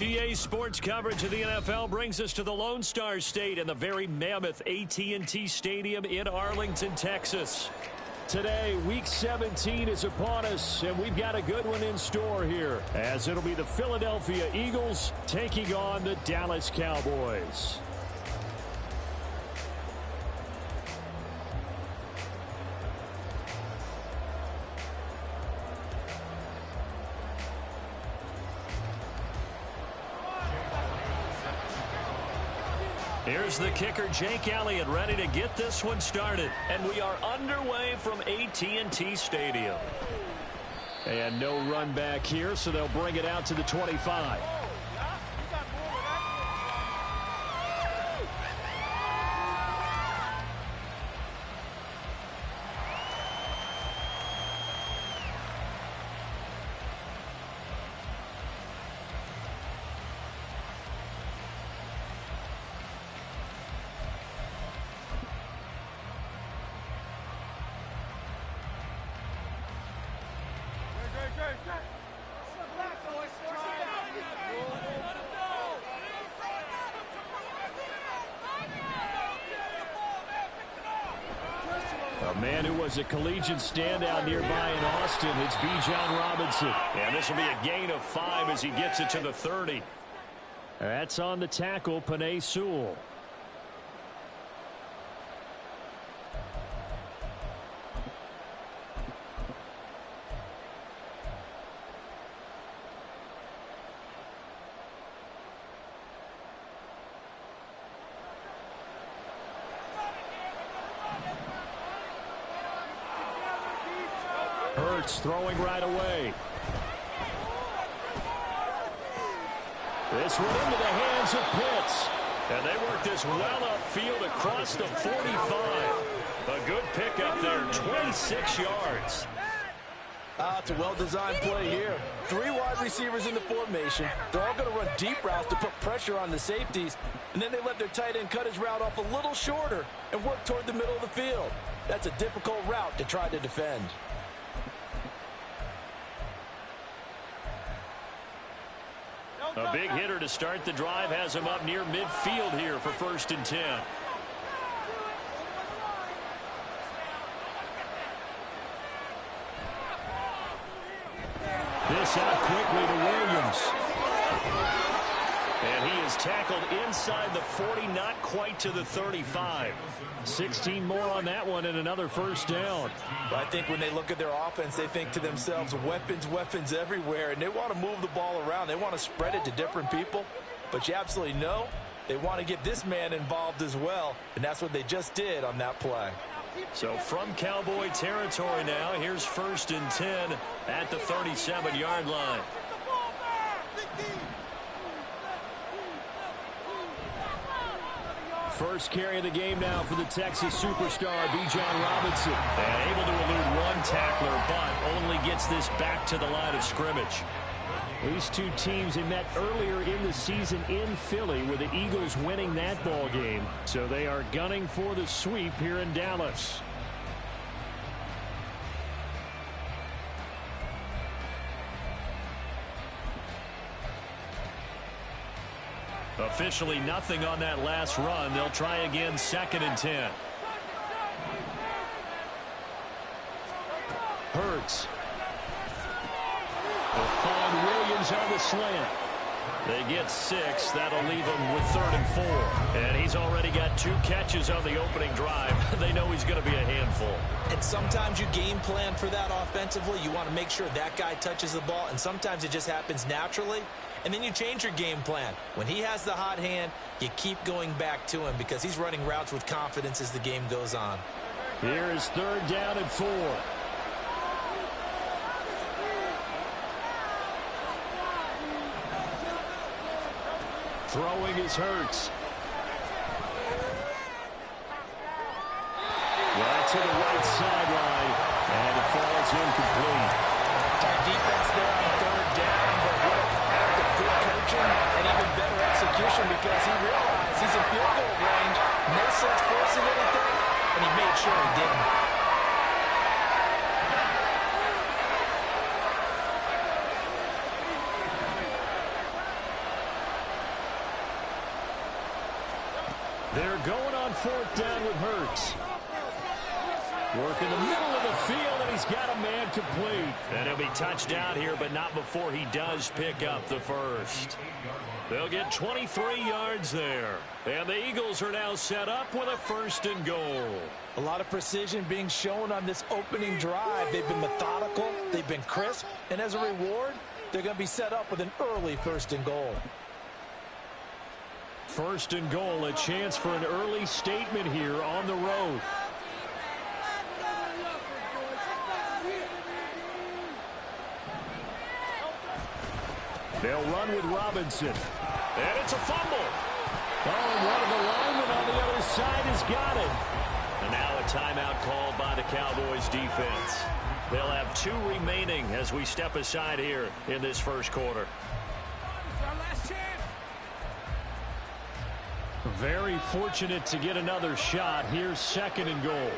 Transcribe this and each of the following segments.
EA Sports coverage of the NFL brings us to the Lone Star State and the very mammoth AT&T Stadium in Arlington, Texas. Today, Week 17 is upon us, and we've got a good one in store here, as it'll be the Philadelphia Eagles taking on the Dallas Cowboys. Here's the kicker, Jake Elliott, ready to get this one started. And we are underway from AT&T Stadium. And no run back here, so they'll bring it out to the 25. A man who was a collegiate standout nearby in Austin, it's Bijan Robinson. And this will be a gain of 5 as he gets it to the 30. That's on the tackle, Penei Sewell. Throwing right away. This one into the hands of Pitts. And they work this well upfield across the 45. A good pickup there, 26 yards. It's a well-designed play here. 3 wide receivers in the formation. They're all going to run deep routes to put pressure on the safeties. And then they let their tight end cut his route off a little shorter and work toward the middle of the field. That's a difficult route to try to defend. A big hitter to start the drive has him up near midfield here for 1st and 10. This out quickly to Williams. And he is tackled inside the 40, not quite to the 35. 16 more on that one and another 1st down. I think when they look at their offense, they think to themselves, weapons everywhere, and they want to move the ball around. They want to spread it to different people, but you absolutely know they want to get this man involved as well, and that's what they just did on that play. So from Cowboy territory now, here's 1st and 10 at the 37-yard line. First carry of the game now for the Texas superstar, Bijan Robinson. And able to elude one tackler, but only gets this back to the line of scrimmage. These two teams, they met earlier in the season in Philly with the Eagles winning that ball game. So they are gunning for the sweep here in Dallas. Officially nothing on that last run. They'll try again, 2nd and 10. Hurts. They'll find Williams on the slant. They get 6. That'll leave him with 3rd and 4. And he's already got 2 catches on the opening drive. They know he's going to be a handful. And sometimes you game plan for that offensively. You want to make sure that guy touches the ball, and sometimes it just happens naturally. And then you change your game plan. When he has the hot hand, you keep going back to him because he's running routes with confidence as the game goes on. Here is 3rd down and 4. Throwing is Hurts. Right to the right sideline, and it falls incomplete. Tight defense there on 3rd down, but what an act of good coaching and even better execution because he realized he's in field goal range. No sense forcing anything, and he made sure he didn't. They're going on 4th down with Hurts. Working the middle of the field, and he's got a man complete. And he'll be touchdown here, but not before he does pick up the first. They'll get 23 yards there. And the Eagles are now set up with a 1st and goal. A lot of precision being shown on this opening drive. They've been methodical, they've been crisp, and as a reward, they're going to be set up with an early 1st and goal. 1st and goal, a chance for an early statement here on the road. They'll run with Robinson. And it's a fumble. Oh, and one of the linemen on the other side has got it. And now a timeout called by the Cowboys defense. They'll have 2 remaining as we step aside here in this 1st quarter. Very fortunate to get another shot. Here's 2nd and goal.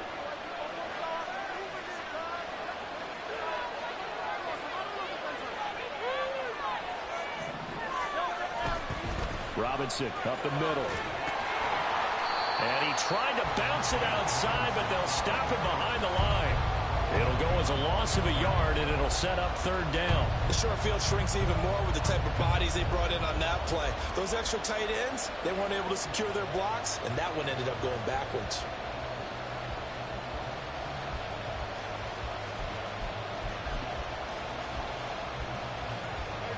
Robinson up the middle. And he tried to bounce it outside, but they'll stop him behind the line. It'll go as a loss of a yard, and it'll set up 3rd down. The short field shrinks even more with the type of bodies they brought in on that play. Those extra tight ends, they weren't able to secure their blocks, and that one ended up going backwards.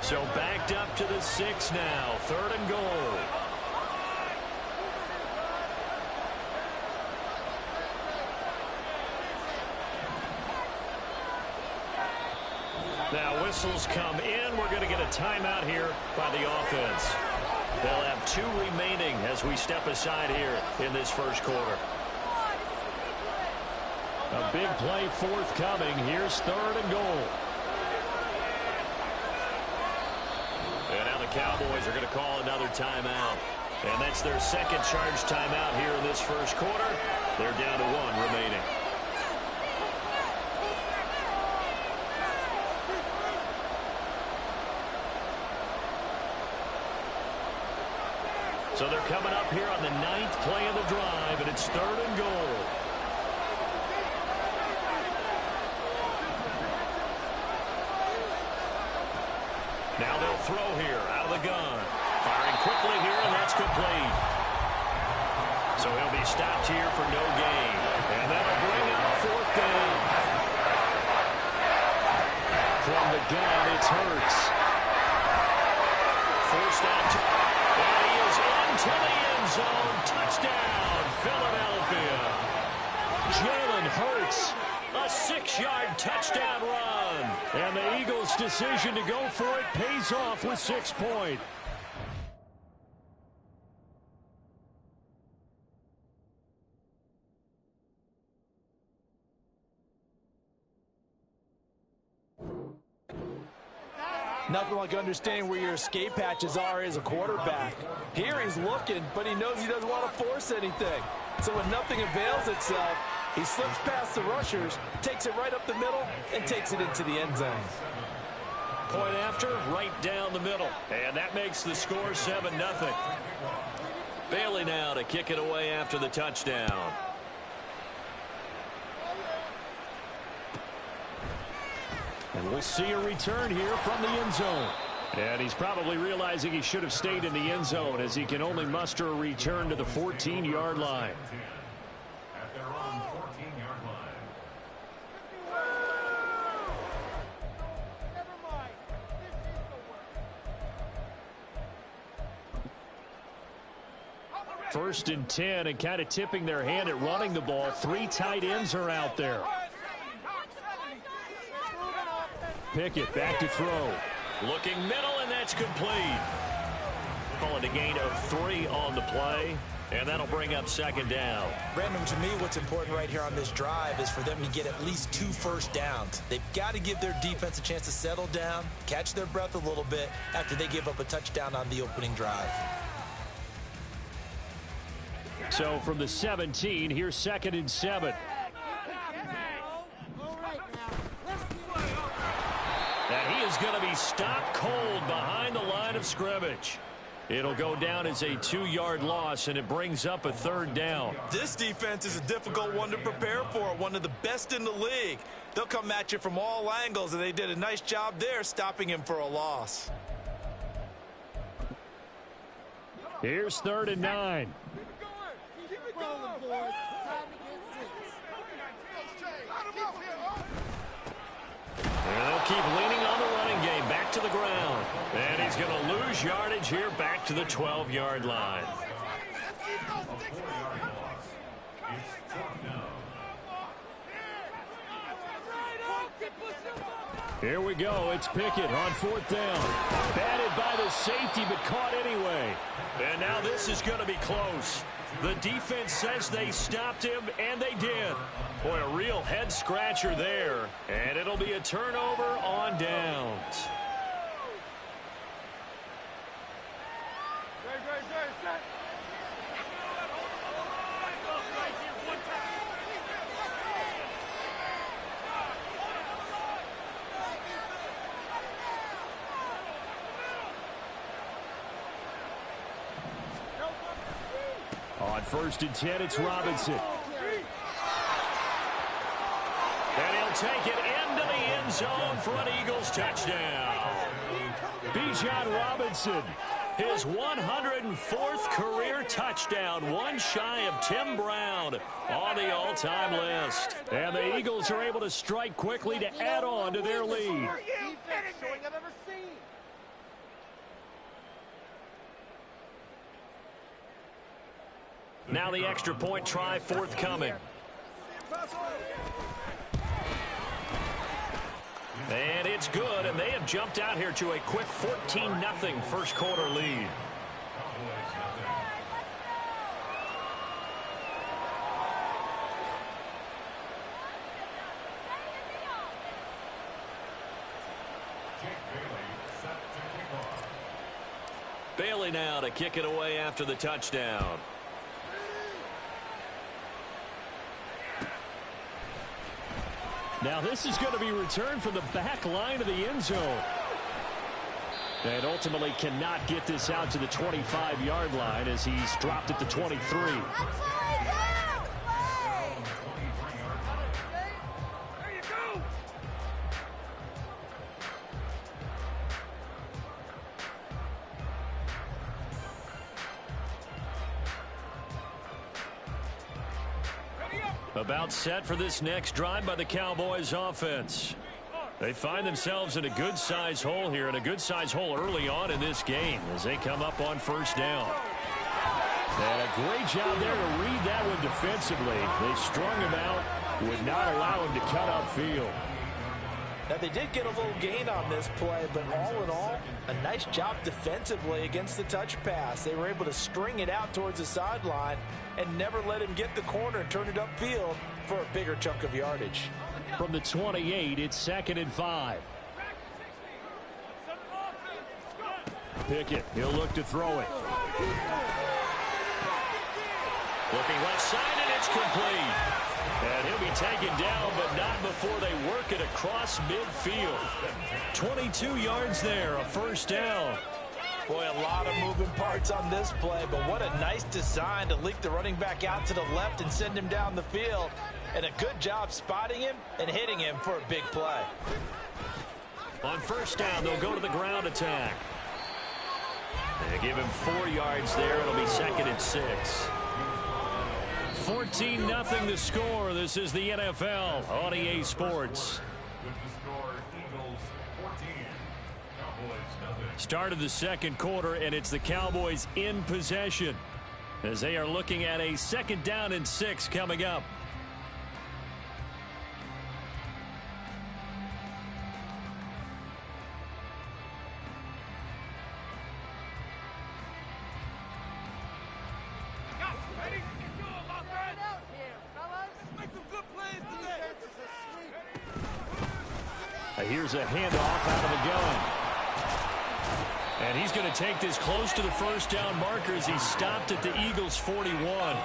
So backed up to the 6 now. 3rd and goal. Now whistles come in. We're going to get a timeout here by the offense. They'll have 2 remaining as we step aside here in this 1st quarter. A big play forthcoming. Here's 3rd and goal. And now the Cowboys are going to call another timeout. And that's their 2nd charge timeout here in this 1st quarter. They're down to 1 remaining. So they're coming up here on the 9th play of the drive, and it's 3rd and goal. Now they'll throw here out of the gun. Firing quickly here, and that's complete. So he'll be stopped here for no gain. And that'll bring up 4th down. From the gun, it's Hurts. Forced out. And he is into the end zone. Touchdown, Philadelphia. Jalen Hurts. A 6-yard touchdown run. And the Eagles' decision to go for it pays off with 6 points. Nothing like understanding where your escape hatches are as a quarterback. Here he's looking, but he knows he doesn't want to force anything. So when nothing avails itself, he slips past the rushers, takes it right up the middle, and takes it into the end zone. Point after, right down the middle. And that makes the score 7-0. Bailey now to kick it away after the touchdown. And we'll see a return here from the end zone. And he's probably realizing he should have stayed in the end zone as he can only muster a return to the 14-yard line. At their own 14-yard line. First and 10, and kind of tipping their hand at running the ball. 3 tight ends are out there. Pickett back to throw. Looking middle, and that's complete. Calling a gain of 3 on the play, and that'll bring up 2nd down. Brandon, to me, what's important right here on this drive is for them to get at least 2 first downs. They've got to give their defense a chance to settle down, catch their breath a little bit after they give up a touchdown on the opening drive. So from the 17, here's 2nd and 7. And he is going to be stopped cold behind the line of scrimmage. It'll go down as a 2-yard loss, and it brings up a 3rd down. This defense is a difficult one to prepare for, one of the best in the league. They'll come at you from all angles, and they did a nice job there stopping him for a loss. Here's 3rd and 9. Keep it going, boys. Time to get 6. And they'll keep leaning on the running game back to the ground. And he's going to lose yardage here back to the 12-yard line. Here we go. It's Pickett on 4th down. Batted by the safety, but caught anyway. And now this is going to be close. The defense says they stopped him, and they did. Boy, a real head-scratcher there. And it'll be a turnover on downs. On 1st and 10, it's Robinson. And he'll take it into the end zone for an Eagles touchdown. Bijan Robinson, his 104th career touchdown, one shy of Tim Brown on the all-time list. And the Eagles are able to strike quickly to add on to their lead. Now the extra point try forthcoming. And it's good, and they have jumped out here to a quick 14-0 first quarter lead. Bailey now to kick it away after the touchdown. Now this is going to be returned from the back line of the end zone. And ultimately cannot get this out to the 25-yard line as he's dropped at the 23. About set for this next drive by the Cowboys offense. They find themselves in a good-sized hole here, and a good-sized hole early on in this game as they come up on 1st down. And a great job there to read that one defensively. They strung him out, would not allow him to cut upfield. Now, they did get a little gain on this play, but all in all, a nice job defensively against the touch pass. They were able to string it out towards the sideline and never let him get the corner and turn it upfield for a bigger chunk of yardage. From the 28, it's 2nd and 5. Pickett, he'll look to throw it. Looking left side, and it's complete. And he'll be taken down, but not before they work it across midfield. 22 yards there, a 1st down. Boy, a lot of moving parts on this play, but what a nice design to leak the running back out to the left and send him down the field. And a good job spotting him and hitting him for a big play. On 1st down, they'll go to the ground attack. They give him 4 yards there. It'll be 2nd and 6. 14-0 the score. This is the NFL on EA Sports. With the score, Eagles 14, Cowboys 0. Start of the 2nd quarter, and it's the Cowboys in possession as they are looking at a 2nd down and 6 coming up. Here's a handoff out of the gun. And he's going to take this close to the 1st down marker as he stopped at the Eagles' 41.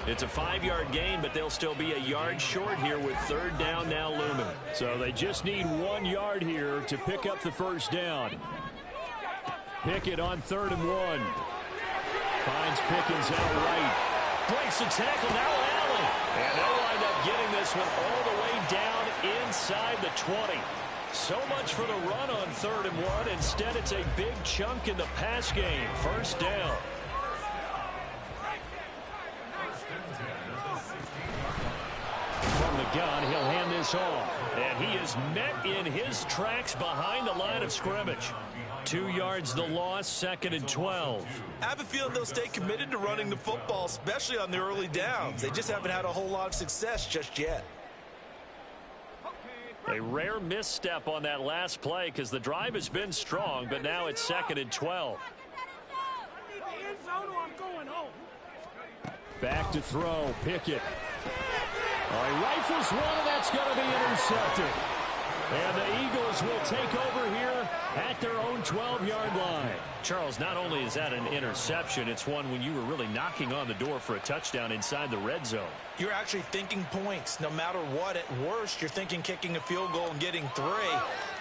It's a 5-yard gain, but they'll still be a yard short here with 3rd down now looming. So they just need 1 yard here to pick up the 1st down. Pickett on 3rd and 1. Finds Pickens out right. Breaks the tackle. Now Allen. And they'll wind up getting this one all the way down inside the 20. So much for the run on 3rd and 1. Instead, it's a big chunk in the pass game. First down. From the gun, he'll hand this off. And he is met in his tracks behind the line of scrimmage. 2 yards the loss, 2nd and 12. I have a feeling they'll stay committed to running the football, especially on the early downs. They just haven't had a whole lot of success just yet. A rare misstep on that last play because the drive has been strong, but now it's 2nd and 12. Back to throw, Pickett. He rifles one, and that's going to be intercepted. And the Eagles will take over here at their own 12-yard line. Charles, not only is that an interception, it's one when you were really knocking on the door for a touchdown inside the red zone. You're actually thinking points. No matter what, at worst, you're thinking kicking a field goal and getting 3.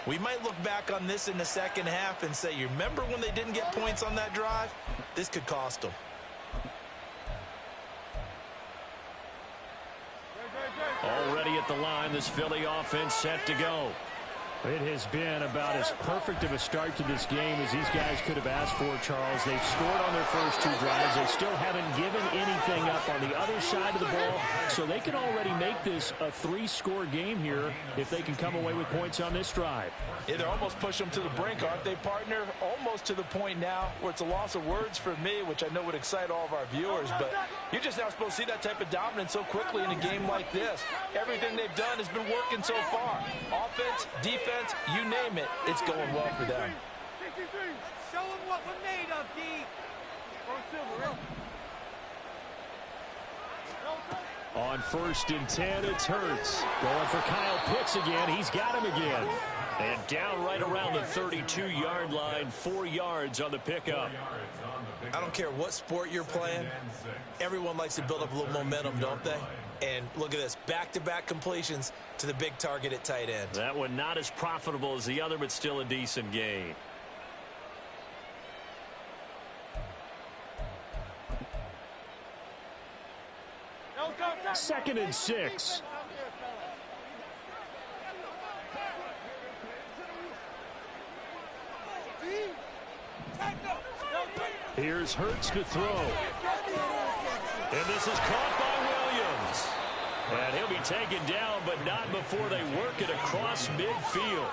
We might look back on this in the second half and say, you remember when they didn't get points on that drive? This could cost them. Already at the line, this Philly offense set to go. It has been about as perfect of a start to this game as these guys could have asked for, Charles. They've scored on their first 2 drives. They still haven't given anything up on the other side of the ball, so they can already make this a 3-score game here if they can come away with points on this drive. Yeah, they're almost pushing them to the brink, aren't they, partner? Almost to the point now where it's a loss of words for me, which I know would excite all of our viewers, but you're just not supposed to see that type of dominance so quickly in a game like this. Everything they've done has been working so far. Offense, defense, you name it, it's going well for them. Show them what we're made of, D. On 1st and 10, it's Hurts. Going for Kyle Pitts again. He's got him again. And down right around the 32-yard line, 4 yards on the pickup. I don't care what sport you're playing. Everyone likes to build up a little momentum, don't they? And look at this, back-to-back completions to the big target at tight end. That one not as profitable as the other, but still a decent gain. Second and 6. Here's Hurts to throw. And this is caught by Williams. And he'll be taken down, but not before they work it across midfield.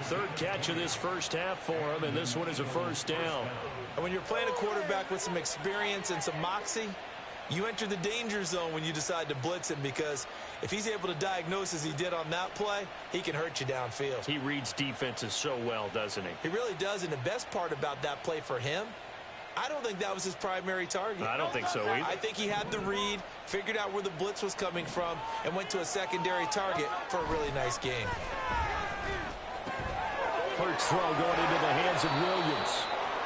3rd catch of this first half for him, and this one is a first down. And when you're playing a quarterback with some experience and some moxie, you enter the danger zone when you decide to blitz him, because if he's able to diagnose as he did on that play, he can hurt you downfield. He reads defenses so well, doesn't he? He really does, and the best part about that play for him, I don't think that was his primary target. I don't think so either. I think he had the read, figured out where the blitz was coming from, and went to a secondary target for a really nice game. Hurts throw going into the hands of Williams.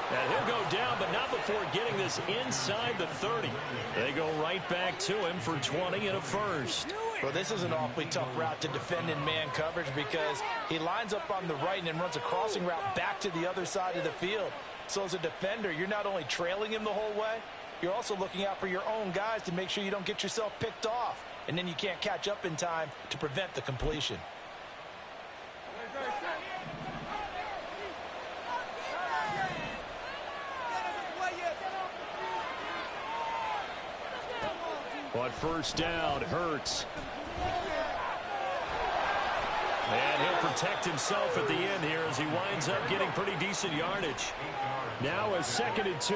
And he'll go down, but not before getting this inside the 30. They go right back to him for 20 and a first. Well, this is an awfully tough route to defend in man coverage, because he lines up on the right and then runs a crossing route back to the other side of the field. So as a defender, you're not only trailing him the whole way, you're also looking out for your own guys to make sure you don't get yourself picked off. And then you can't catch up in time to prevent the completion. On first down, Hurts. And he'll protect himself at the end here as he winds up getting pretty decent yardage. Now a 2nd and 2.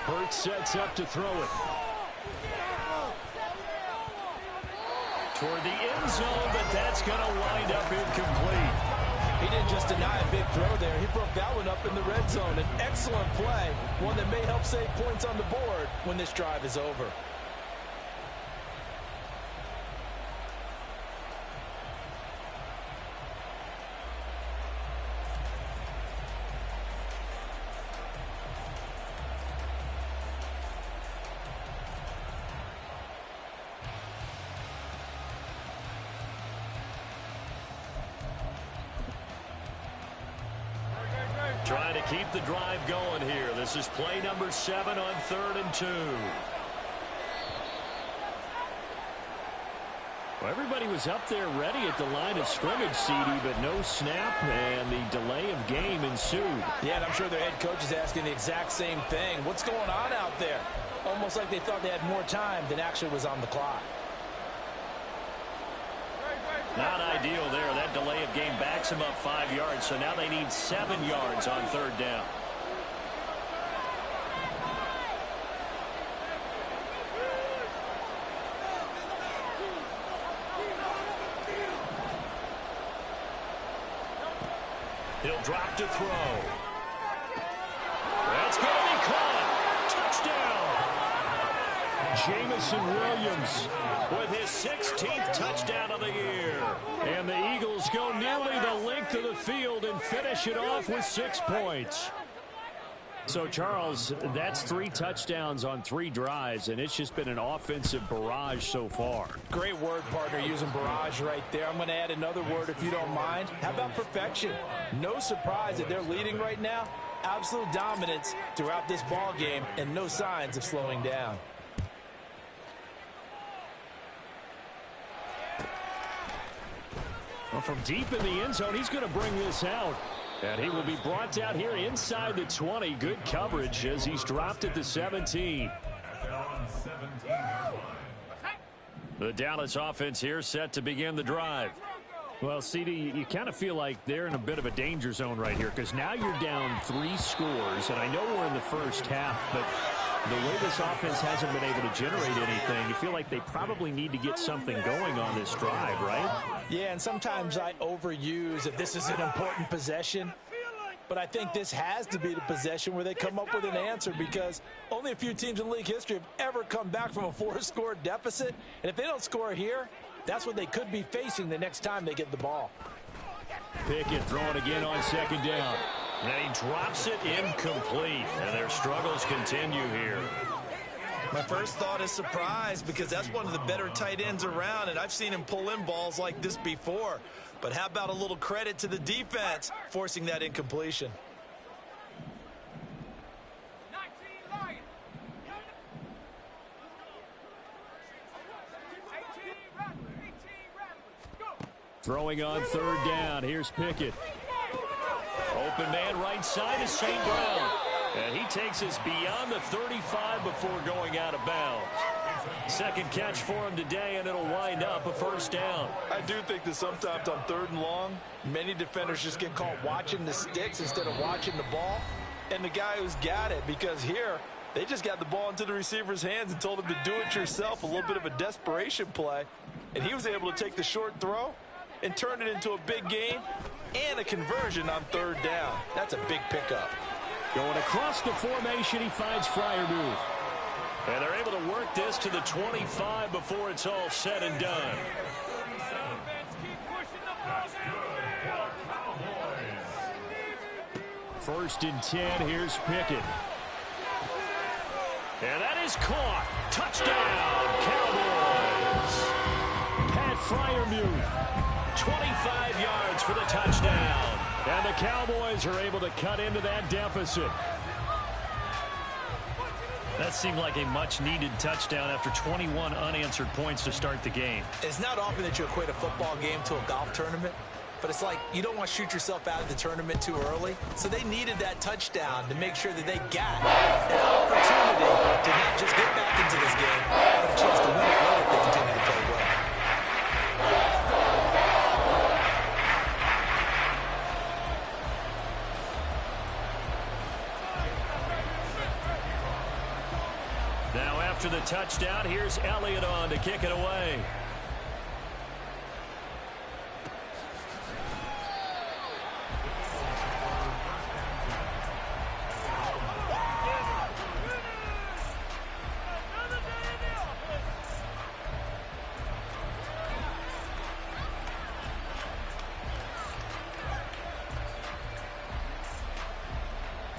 Hurts sets up to throw it. Toward the end zone, but that's going to wind up incomplete. He didn't just deny a big throw there. He broke that one up in the red zone. An excellent play, one that may help save points on the board when this drive is over. Trying to keep the drive going here. This is play number 7 on 3rd and 2. Well, everybody was up there ready at the line of scrimmage, CD, but no snap, and the delay of game ensued. Yeah, and I'm sure their head coach is asking the exact same thing. What's going on out there? Almost like they thought they had more time than actually was on the clock. Not ideal there. That delay of game backs them up 5 yards, so now they need 7 yards on 3rd down. He'll drop to throw. That's going to be caught. Touchdown. Jamison Williams with his 16th touchdown of the year. And the Eagles go nearly the length of the field and finish it off with 6 points. So, Charles, that's 3 touchdowns on 3 drives, and it's just been an offensive barrage so far. Great word, partner, using barrage right there. I'm going to add another word if you don't mind. How about perfection? No surprise that they're leading right now. Absolute dominance throughout this ball game and no signs of slowing down. Well, from deep in the end zone, he's going to bring this out. And he will be brought down here inside the 20. Good coverage as he's dropped at the 17. The Dallas offense here set to begin the drive. Well, CD, you kind of feel like they're in a bit of a danger zone right here because now you're down 3 scores. And I know we're in the first half, but the way this offense hasn't been able to generate anything, you feel like they probably need to get something going on this drive, right? Yeah, and sometimes I overuse that this is an important possession. But I think this has to be the possession where they come up with an answer because only a few teams in league history have ever come back from a 4-score deficit. And if they don't score here, that's what they could be facing the next time they get the ball. Pickett throwing again on 2nd down. And he drops it incomplete. And their struggles continue here. My first thought is surprise because that's one of the better tight ends around, and I've seen him pull in balls like this before. But how about a little credit to the defense forcing that incompletion? Throwing on 3rd down. Here's Pickett. Open man right side is St. Brown. And he takes us beyond the 35 before going out of bounds. Second catch for him today, and it'll wind up a 1st down. I do think that sometimes on 3rd and long, many defenders just get caught watching the sticks instead of watching the ball. And the guy who's got it, because here, they just got the ball into the receiver's hands and told him to do it yourself, a little bit of a desperation play. And he was able to take the short throw and turn it into a big gain and a conversion on 3rd down. That's a big pickup. Going across the formation, he finds Freiermuth. And they're able to work this to the 25 before it's all said and done. 1st and 10, here's Pickett. And that is caught. Touchdown, Cowboys. Pat Freiermuth, 25 yards for the touchdown. And the Cowboys are able to cut into that deficit. That seemed like a much-needed touchdown after 21 unanswered points to start the game. It's not often that you equate a football game to a golf tournament, but it's like you don't want to shoot yourself out of the tournament too early. So they needed that touchdown to make sure that they got an opportunity to not just get back into this game, but a chance to win it later if they continue to play well. Now after the touchdown, here's Elliott on to kick it away.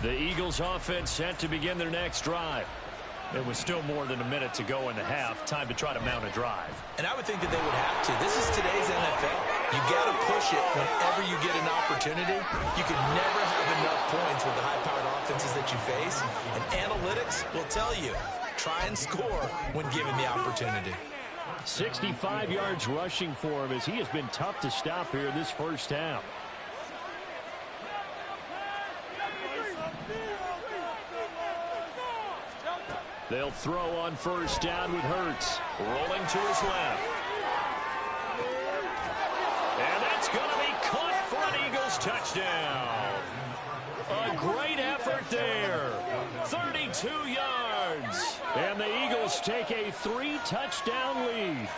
The Eagles offense set to begin their next drive. It was still more than a minute to go in the half. Time to try to mount a drive. And I would think that they would have to. This is today's NFL. You got to push it whenever you get an opportunity. You can never have enough points with the high-powered offenses that you face. And analytics will tell you, try and score when given the opportunity. 65 yards rushing for him as he has been tough to stop here in this first half. They'll throw on first down with Hurts. Rolling to his left. And that's going to be caught for an Eagles touchdown. A great effort there. 32 yards. And the Eagles take a 3-touchdown lead.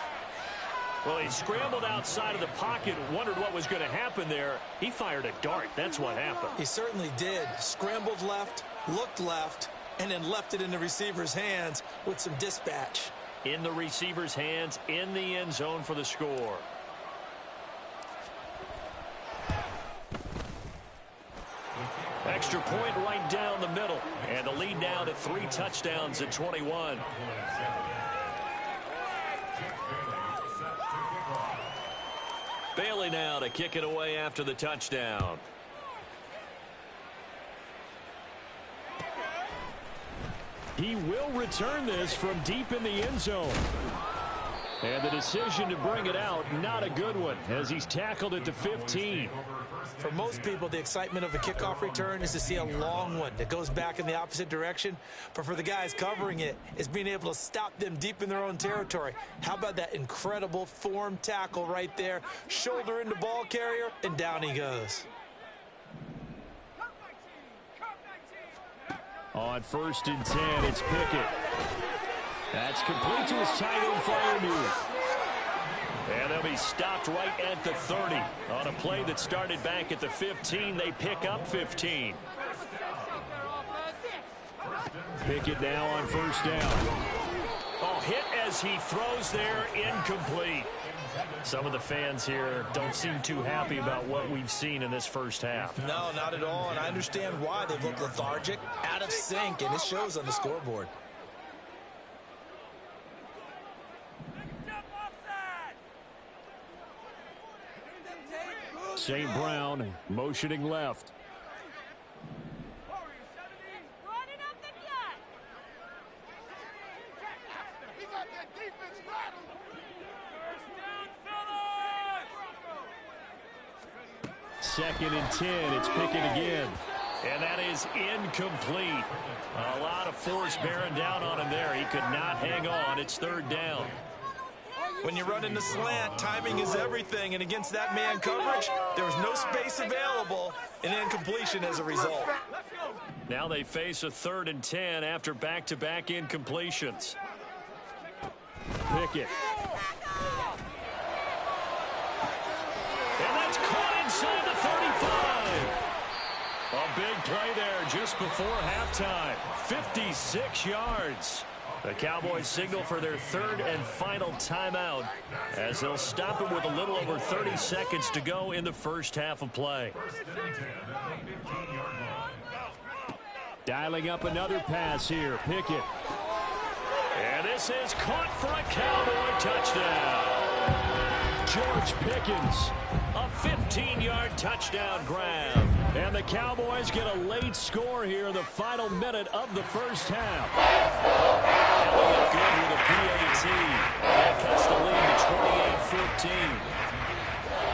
Well, he scrambled outside of the pocket, wondered what was going to happen there. He fired a dart. That's what happened. He certainly did. Scrambled left, looked left, and then left it in the receiver's hands with some dispatch. In the receiver's hands, in the end zone for the score. Extra point right down the middle. And the lead now to 3 touchdowns at 21. Bailey now to kick it away after the touchdown. He will return this from deep in the end zone. And the decision to bring it out, not a good one, as he's tackled at the 15. For most people, the excitement of a kickoff return is to see a long one that goes back in the opposite direction. But for the guys covering it, it's being able to stop them deep in their own territory. How about that incredible form tackle right there? Shoulder into ball carrier, and down he goes. On 1st and 10, it's Pickett. That's complete to his tight end Freiermuth. And they'll be stopped right at the 30. On a play that started back at the 15, they pick up 15. Pickett now on 1st down. Oh, hit as he throws there, incomplete. Some of the fans here don't seem too happy about what we've seen in this first half. No, not at all, and I understand why. They've looked lethargic, out of sync, and it shows on the scoreboard. St. Brown motioning left. Second and 10, it's Pickett again. And that is incomplete. A lot of force bearing down on him there. He could not hang on. It's 3rd down. When you run in the slant, timing is everything. And against that man coverage, there was no space available, and incompletion as a result. Now they face a 3rd and 10 after back-to-back incompletions. Pickett. And that's caught inside the 35. A big play there just before halftime. 56 yards. The Cowboys signal for their 3rd and final timeout as they'll stop it with a little over 30 seconds to go in the first half of play. Dialing up another pass here. Pickett. And this is caught for a Cowboy touchdown. George Pickens, a 15-yard touchdown grab. And the Cowboys get a late score here in the final minute of the first half. Elliott good with a PAT. That cuts the lead to 28-14.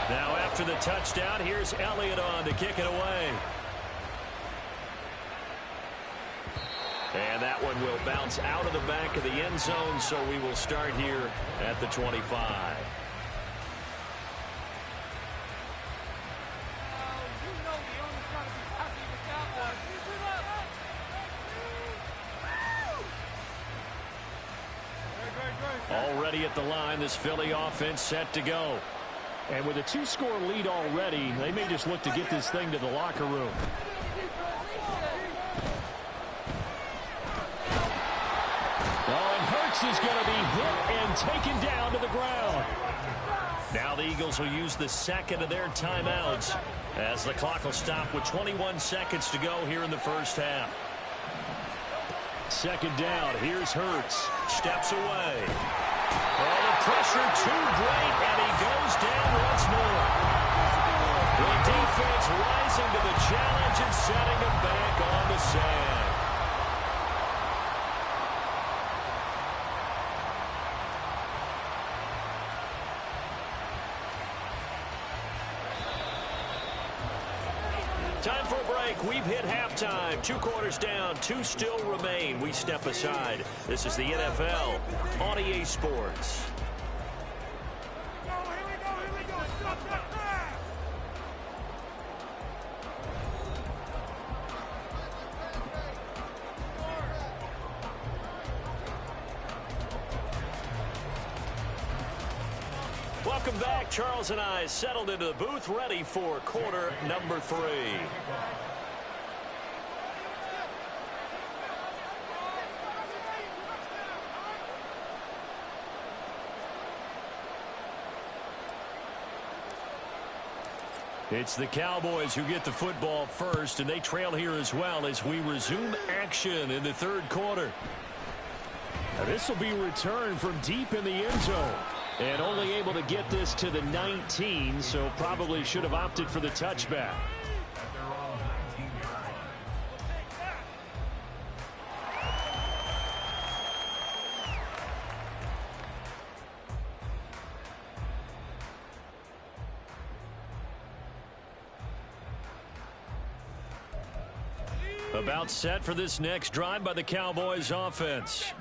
Now after the touchdown, here's Elliott on to kick it away. And that one will bounce out of the back of the end zone, so we will start here at the 25. Already at the line, this Philly offense set to go. And with a 2-score lead already, they may just look to get this thing to the locker room. Oh, and Hurts is going to be hit and taken down to the ground. Now the Eagles will use the second of their timeouts as the clock will stop with 21 seconds to go here in the first half. Second down, here's Hurts. Steps away. Oh, the pressure too great, and he goes down once more. The defense rising to the challenge and setting him back on the sand. Time for a break. We've hit halftime. 2 quarters down. 2 still remain. We step aside. This is the NFL on EA Sports. Welcome back. Charles and I settled into the booth, ready for quarter number 3. It's the Cowboys who get the football first, and they trail here as well as we resume action in the 3rd quarter. This will be returned from deep in the end zone. And only able to get this to the 19, so probably should have opted for the touchback. About set for this next drive by the Cowboys offense.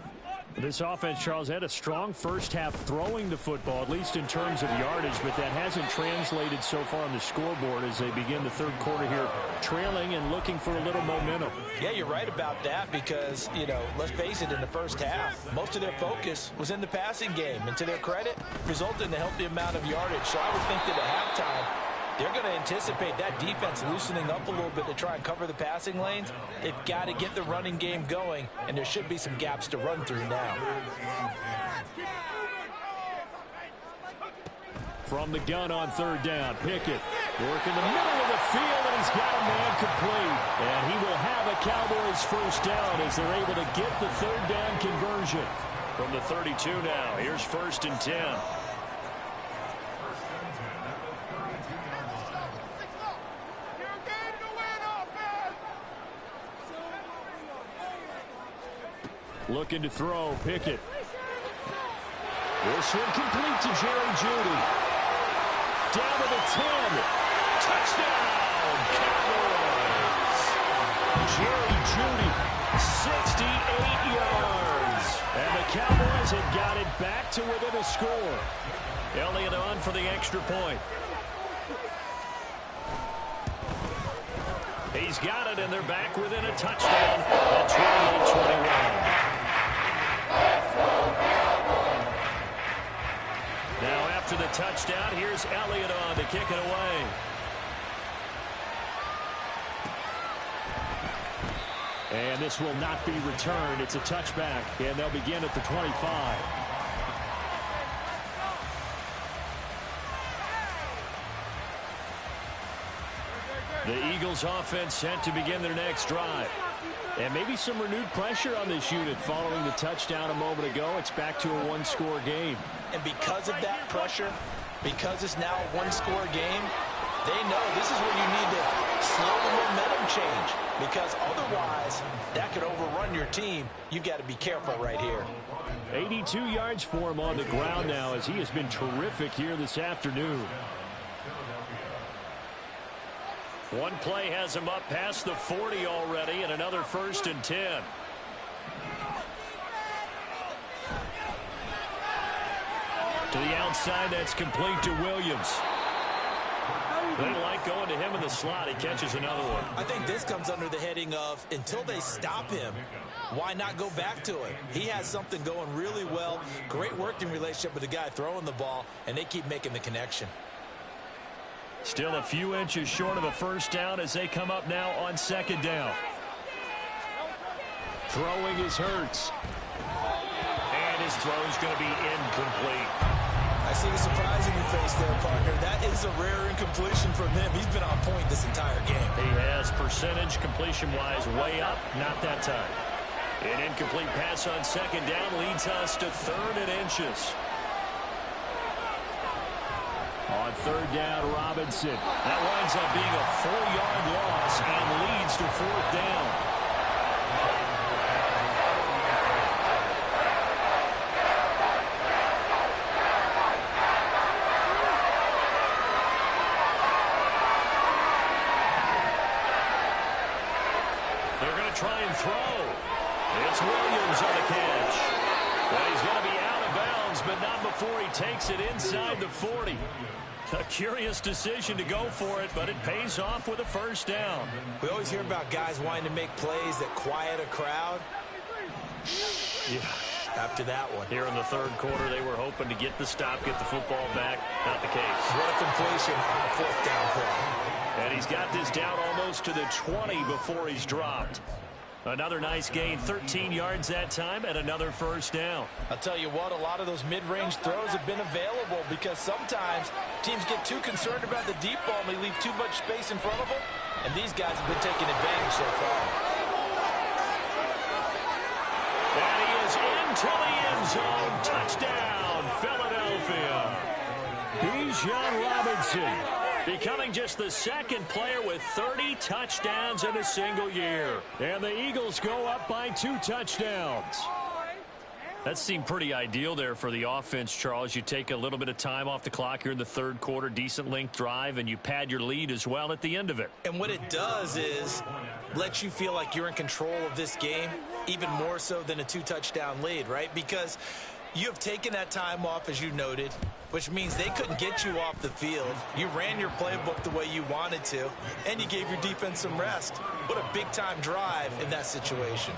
This offense, Charles, had a strong first half throwing the football, at least in terms of yardage, but that hasn't translated so far on the scoreboard as they begin the 3rd quarter here, trailing and looking for a little momentum. Yeah, you're right about that because, let's face it, in the first half, most of their focus was in the passing game, and to their credit, resulted in a healthy amount of yardage. So I would think that at halftime, they're going to anticipate that defense loosening up a little bit to try and cover the passing lanes. They've got to get the running game going, and there should be some gaps to run through now. From the gun on 3rd down, Pickett working the middle of the field, and he's got a man complete. And he will have a Cowboys first down as they're able to get the 3rd down conversion. From the 32 now, here's 1st and 10. Looking to throw, Pickett. This one complete to Jerry Jeudy. Down to the 10. Touchdown, Cowboys. Jerry Jeudy, 68 yards. And the Cowboys have got it back to within a score. Elliott on for the extra point. He's got it, and they're back within a touchdown at 28-21. Now after the touchdown, here's Elliott on to kick it away. And this will not be returned. It's a touchback, and they'll begin at the 25. The Eagles offense set to begin their next drive. And maybe some renewed pressure on this unit following the touchdown a moment ago. It's back to a 1-score game. And because of that pressure, because it's now a 1-score game, they know this is where you need to slow the momentum change. Because otherwise, that could overrun your team. You've got to be careful right here. 82 yards for him on the ground now as he has been terrific here this afternoon. One play has him up past the 40 already, and another 1st and 10. To the outside, that's complete to Williams. They like going to him in the slot. He catches another one. I think this comes under the heading of, until they stop him, why not go back to it? He has something going really well. Great working relationship with the guy throwing the ball, and they keep making the connection. Still a few inches short of a first down as they come up now on 2nd down. Throwing is Hurts. And his throw's going to be incomplete. I see the surprise in your face there, partner. That is a rare incompletion from him. He's been on point this entire game. He has percentage completion-wise way up. Not that time. An incomplete pass on second down leads us to 3rd and inches. On 3rd down, Robinson. That winds up being a 4-yard loss and leads to 4th down. They're going to try and throw. It's Williams on the catch. But he's going to be out of bounds, but not before he takes it inside the 40. A curious decision to go for it, but it pays off with a 1st down. We always hear about guys wanting to make plays that quiet a crowd. Yeah, after that one. Here in the 3rd quarter, they were hoping to get the stop, get the football back. Not the case. What a completion on a 4th down play. And he's got this down almost to the 20 before he's dropped. Another nice gain, 13 yards that time, and another 1st down. I'll tell you what, a lot of those mid-range throws have been available because sometimes teams get too concerned about the deep ball and they leave too much space in front of them, and these guys have been taking advantage so far. And he is into the end zone. Touchdown, Philadelphia. Bijan Robinson. Becoming just the 2nd player with 30 touchdowns in a single year. And the Eagles go up by 2 touchdowns. That seemed pretty ideal there for the offense, Charles. You take a little bit of time off the clock here in the 3rd quarter, decent length drive, and you pad your lead as well at the end of it. And what it does is lets you feel like you're in control of this game, even more so than a 2-touchdown lead, right? Because you have taken that time off, as you noted, which means they couldn't get you off the field. You ran your playbook the way you wanted to, and you gave your defense some rest. What a big-time drive in that situation.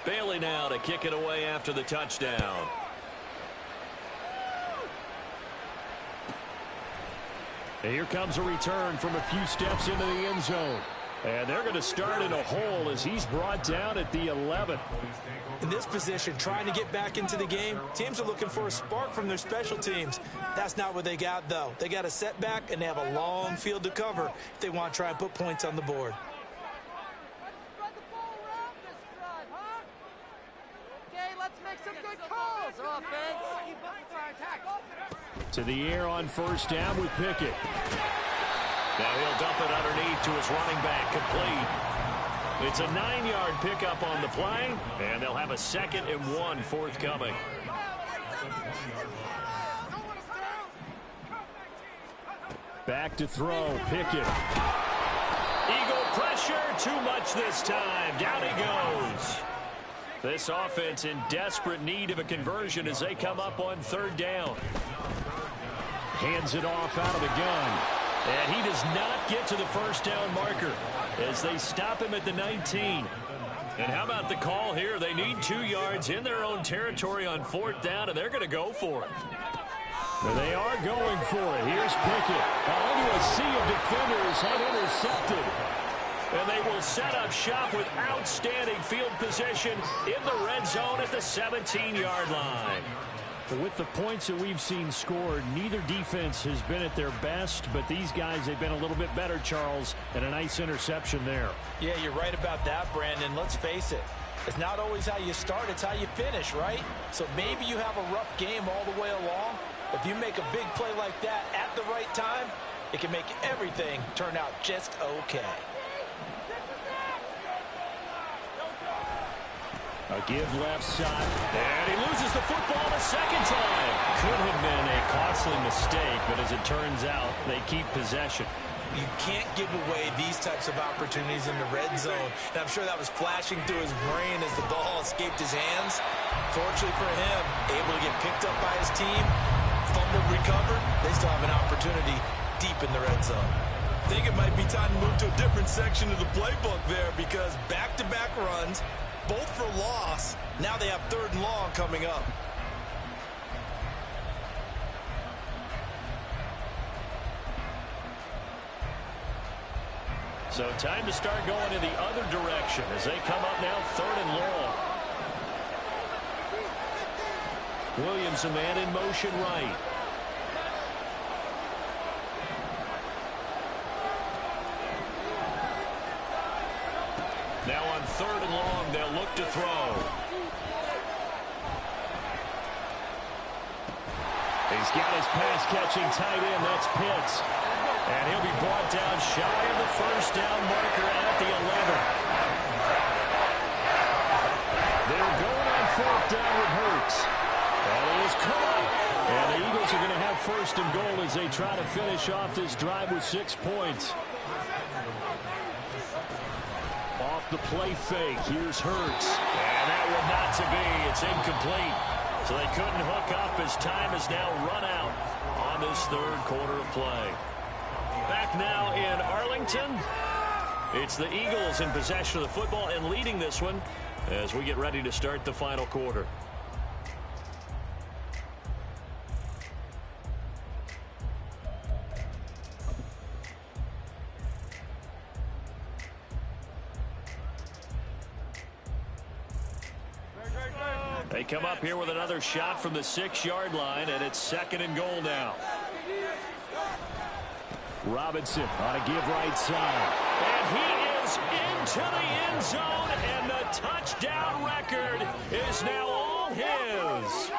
Bailey now to kick it away after the touchdown. And here comes a return from a few steps into the end zone. And they're going to start in a hole as he's brought down at the 11. In this position, trying to get back into the game, teams are looking for a spark from their special teams. That's not what they got, though. They got a setback, and they have a long field to cover if they want to try and put points on the board. Let's make some good calls, offense. To the air on 1st down with Pickett. Now he'll dump it underneath to his running back, complete. It's a 9-yard pickup on the play, and they'll have a 2nd and 1 forthcoming. Back to throw, Pickett. Eagle pressure, too much this time. Down he goes. This offense in desperate need of a conversion as they come up on 3rd down. Hands it off out of the gun. And he does not get to the 1st down marker as they stop him at the 19. And how about the call here? They need 2 yards in their own territory on 4th down, and they're going to go for it. Well, they are going for it. Here's Pickett. Into a sea of defenders, and intercepted. And they will set up shop with outstanding field position in the red zone at the 17-yard line. With the points that we've seen scored, neither defense has been at their best, but these guys, they've been a little bit better, Charles, and a nice interception there. Yeah, you're right about that, Brandon. Let's face it. It's not always how you start, it's how you finish, right? So maybe you have a rough game all the way along. If you make a big play like that at the right time, it can make everything turn out just okay. A give left side. And he loses the football the 2nd time. Could have been a costly mistake, but as it turns out, they keep possession. You can't give away these types of opportunities in the red zone. And I'm sure that was flashing through his brain as the ball escaped his hands. Fortunately for him, able to get picked up by his team, fumbled, recovered. They still have an opportunity deep in the red zone. I think it might be time to move to a different section of the playbook there because back-to-back runs, both for loss. Now they have 3rd and long coming up. So time to start going in the other direction as they come up now 3rd and long. Williams, a man in motion right. Now on 3rd and long, they'll look to throw. He's got his pass-catching tight end. That's Pitts. And he'll be brought down shy of the first down marker at the 11. They're going on fourth down with Hurts. And he is caught. And the Eagles are going to have first and goal as they try to finish off this drive with 6 points. Off the play fake. Here's Hurts. And that one not to be. It's incomplete. So they couldn't hook up as time has now run out on this third quarter of play. Back now in Arlington. It's the Eagles in possession of the football and leading this one as we get ready to start the final quarter. They come up here with another shot from the 6-yard line, and it's second and goal now. Robinson on a give right side. And he is into the end zone, and the touchdown record is now all his.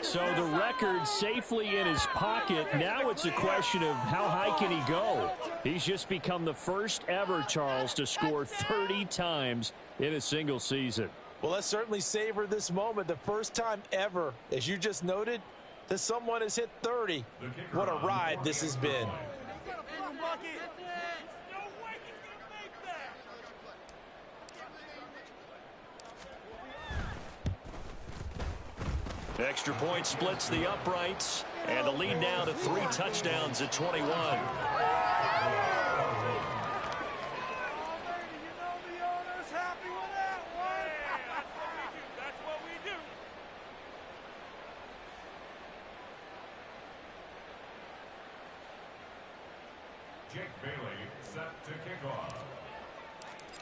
So the record safely in his pocket. Now it's a question of how high can he go. He's just become the first ever, Charles, to score 30 times in a single season. Well, let's certainly savor this moment. The first time ever, as you just noted, that someone has hit 30. What a ride this has been. Extra point splits the uprights, and the lead now to 3 touchdowns at 21.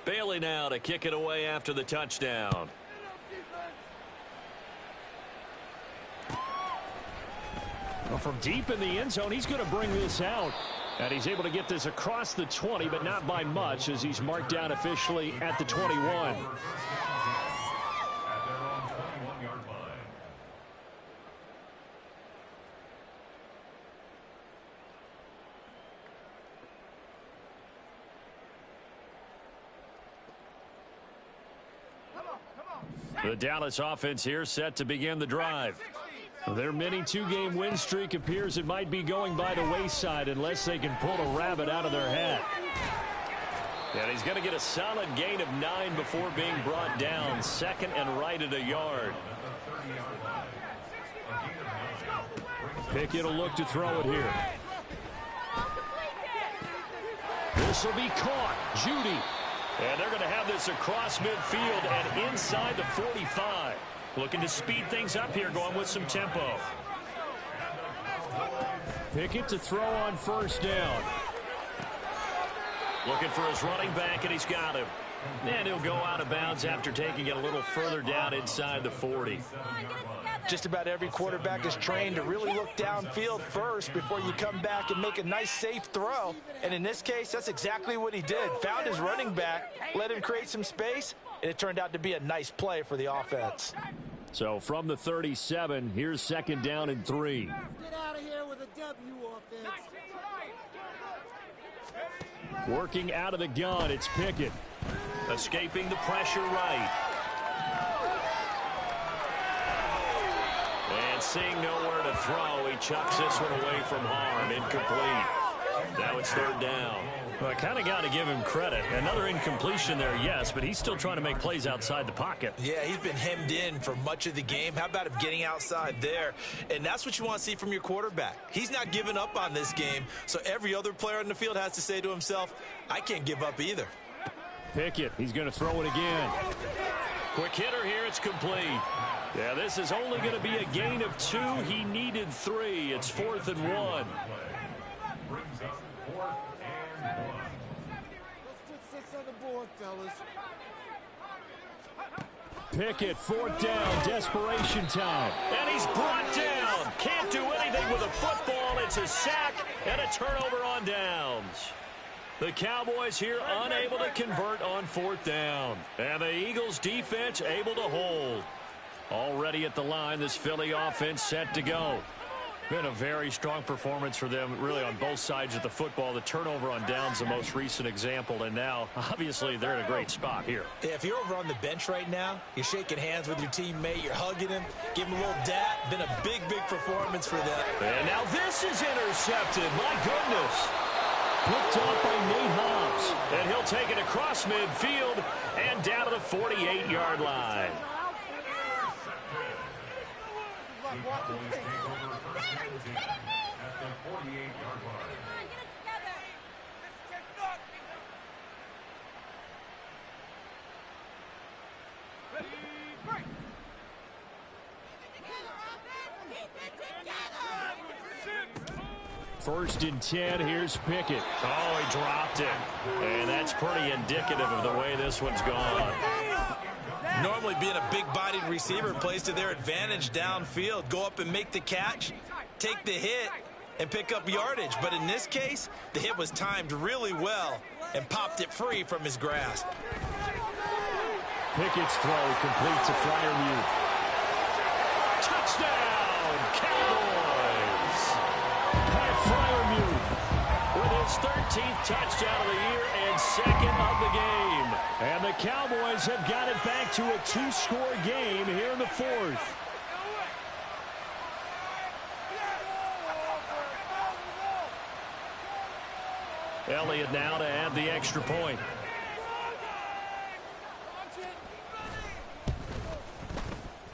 Bailey now to kick it away after the touchdown. Well, from deep in the end zone, he's going to bring this out. And he's able to get this across the 20, but not by much as he's marked down officially at the 21. The Dallas offense here set to begin the drive. Their mini 2-game win streak appears it might be going by the wayside unless they can pull a rabbit out of their hat. And he's going to get a solid gain of 9 before being brought down. Second and right at a yard. Pickett will look to throw it here. This will be caught. Judy. And they're going to have this across midfield and inside the 45. Looking to speed things up here, going with some tempo. Pickett to throw on first down. Looking for his running back, and he's got him. And he'll go out of bounds after taking it a little further down inside the 40. Just about every quarterback is trained to really look downfield first before you come back and make a nice, safe throw. And in this case, that's exactly what he did. Found his running back, let him create some space, and it turned out to be a nice play for the offense. So from the 37, here's second down and 3. Get out of here with a W offense. Working out of the gun, it's Pickett. Escaping the pressure right. And seeing nowhere to throw, he chucks this one away from harm. Incomplete. Now it's third down. Well, I kind of got to give him credit. Another incompletion there, yes, but he's still trying to make plays outside the pocket. Yeah, he's been hemmed in for much of the game. How about him getting outside there? And that's what you want to see from your quarterback. He's not giving up on this game, so every other player on the field has to say to himself, I can't give up either. Pickett, he's going to throw it again. Quick hitter here, it's complete. Yeah, this is only going to be a gain of 2. He needed 3. It's 4th and 1. Brings up 4th and 1. Let's put 6 on the board, fellas. Pickett, 4th down, desperation time. And he's brought down. Can't do anything with a football. It's a sack and a turnover on downs. The Cowboys here unable to convert on 4th down. And the Eagles defense able to hold. Already at the line, this Philly offense set to go. Been a very strong performance for them, really, on both sides of the football. The turnover on downs, the most recent example, and now, obviously, they're in a great spot here. Yeah, if you're over on the bench right now, you're shaking hands with your teammate, you're hugging him, giving him a little dap. Been a big, big performance for them. And now this is intercepted. My goodness. Picked off by Nate Hobbs. And he'll take it across midfield and down to the 48-yard line. Cowboys take over first and 10 at the 48-yard line. First and 10, here's Pickett. Oh, he dropped it. And that's pretty indicative of the way this one's gone. Normally being a big-bodied receiver plays to their advantage downfield. Go up and make the catch, take the hit, and pick up yardage. But in this case, the hit was timed really well and popped it free from his grasp. Pickett's throw complete to Freiermuth. Touchdown, Cowboys! Pat Freiermuth with his 13th touchdown of the year and second of the game. And the Cowboys have got it back to a 2-score game here in the fourth. Elliott now to add the extra point.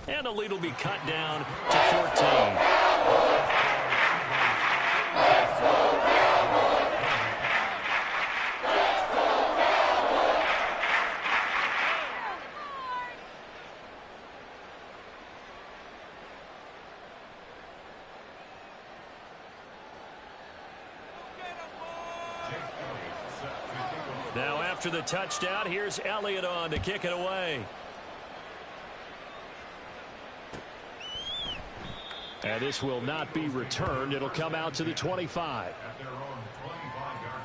And the lead will be cut down to 14. Now after the touchdown, here's Elliott on to kick it away. And this will not be returned. It'll come out to the 25. At their own 25-yard line.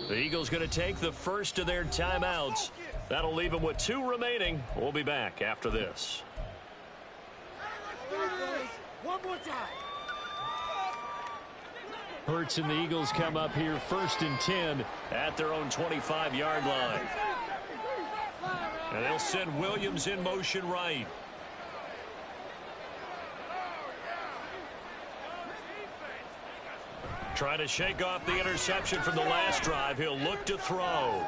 The Eagles going to take the first of their timeouts. That'll leave them with 2 remaining. We'll be back after this. One more time. Hurts and the Eagles come up here first and 10 at their own 25-yard line. And they'll send Williams in motion right. Trying to shake off the interception from the last drive. He'll look to throw.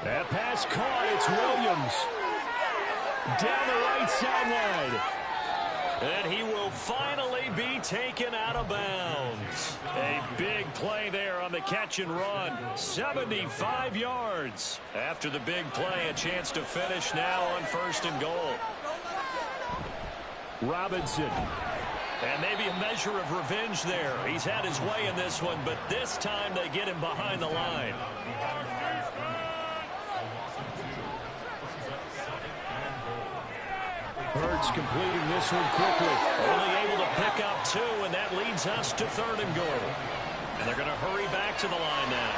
That pass caught. It's Williams. Down the right sideline. And he will finally be taken out of bounds. A big play there on the catch and run. 75 yards. After the big play, a chance to finish now on first and goal. Robinson. And maybe a measure of revenge there. He's had his way in this one, but this time they get him behind the line. Hurts completing this one quickly. Only able to pick up 2, and that leads us to 3rd and goal. And they're going to hurry back to the line now.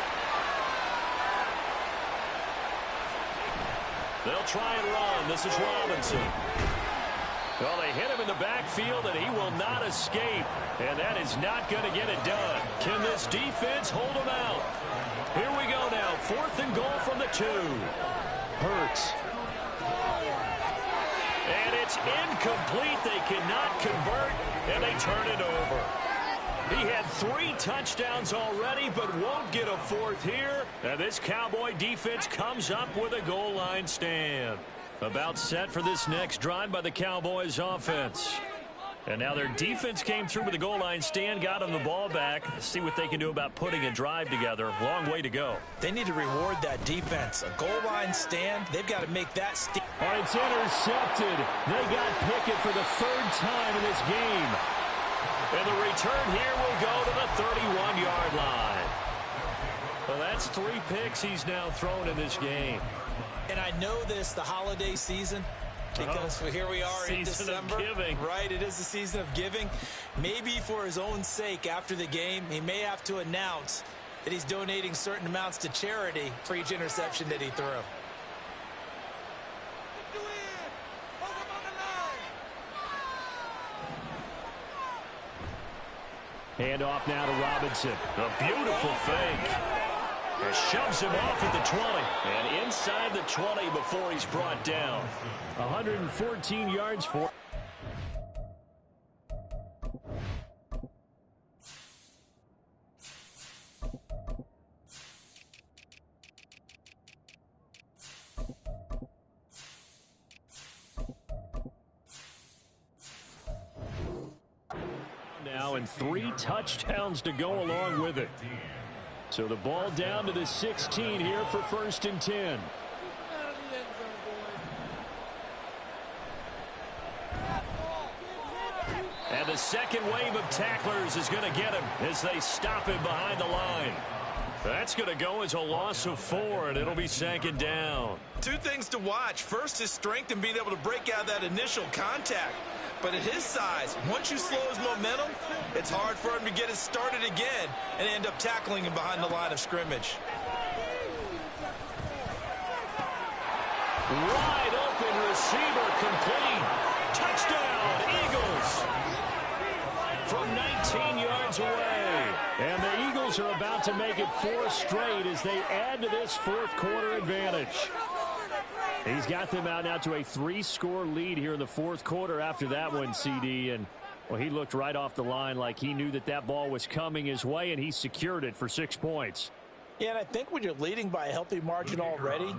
They'll try and run. This is Robinson. Well, they hit him in the backfield, and he will not escape. And that is not going to get it done. Can this defense hold him out? Here we go now. 4th and goal from the 2. Hurts. And it's incomplete. They cannot convert, and they turn it over. He had 3 touchdowns already, but won't get a 4th here. And this Cowboy defense comes up with a goal line stand. About set for this next drive by the Cowboys offense. And now their defense came through with a goal line stand, got them the ball back. See what they can do about putting a drive together. Long way to go. They need to reward that defense. A goal line stand, they've got to make that stand. Oh, it's intercepted. They got Pickett for the 3rd time in this game. And the return here will go to the 31-yard line. Well, that's 3 picks he's now thrown in this game. And I know this, the holiday season, because here we are in December. Season of giving. Right, it is the season of giving. Maybe for his own sake, after the game, he may have to announce that he's donating certain amounts to charity for each interception that he threw. Handoff now to Robinson. A beautiful fake. And shoves him off at the 20. And inside the 20 before he's brought down. 114 yards for. Now and 3 touchdowns to go along with it. So the ball down to the 16 here for 1st and 10. And the second wave of tacklers is going to get him as they stop him behind the line. That's going to go as a loss of 4, and it'll be 2nd down. 2 things to watch. First, his strength and being able to break out that initial contact. But at his size, once you slow his momentum, it's hard for him to get it started again and end up tackling him behind the line of scrimmage. Wide open receiver complete. Touchdown, Eagles. From 19 yards away. And the Eagles are about to make it 4 straight as they add to this 4th quarter advantage. He's got them out now to a 3-score lead here in the 4th quarter after that one, CD. And, well, he looked right off the line like he knew that that ball was coming his way, and he secured it for 6 points. Yeah, and I think when you're leading by a healthy margin already,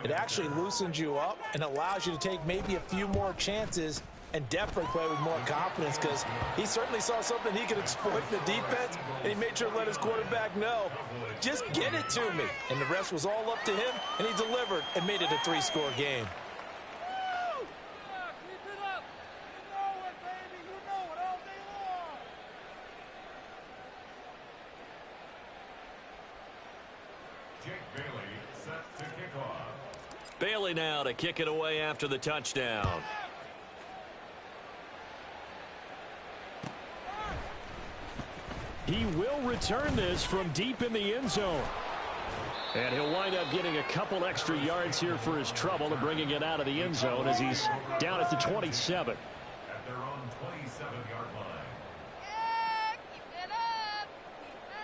it actually loosens you up and allows you to take maybe a few more chances and definitely play with more confidence, because he certainly saw something he could exploit in the defense, and he made sure to let his quarterback know, just get it to me. And the rest was all up to him, and he delivered and made it a 3-score game. Bailey set to kick off. Bailey now to kick it away after the touchdown. He will return this from deep in the end zone. And he'll wind up getting a couple extra yards here for his trouble and bringing it out of the end zone as he's down at the 27. At their own 27-yard line. Keep it up. Keep it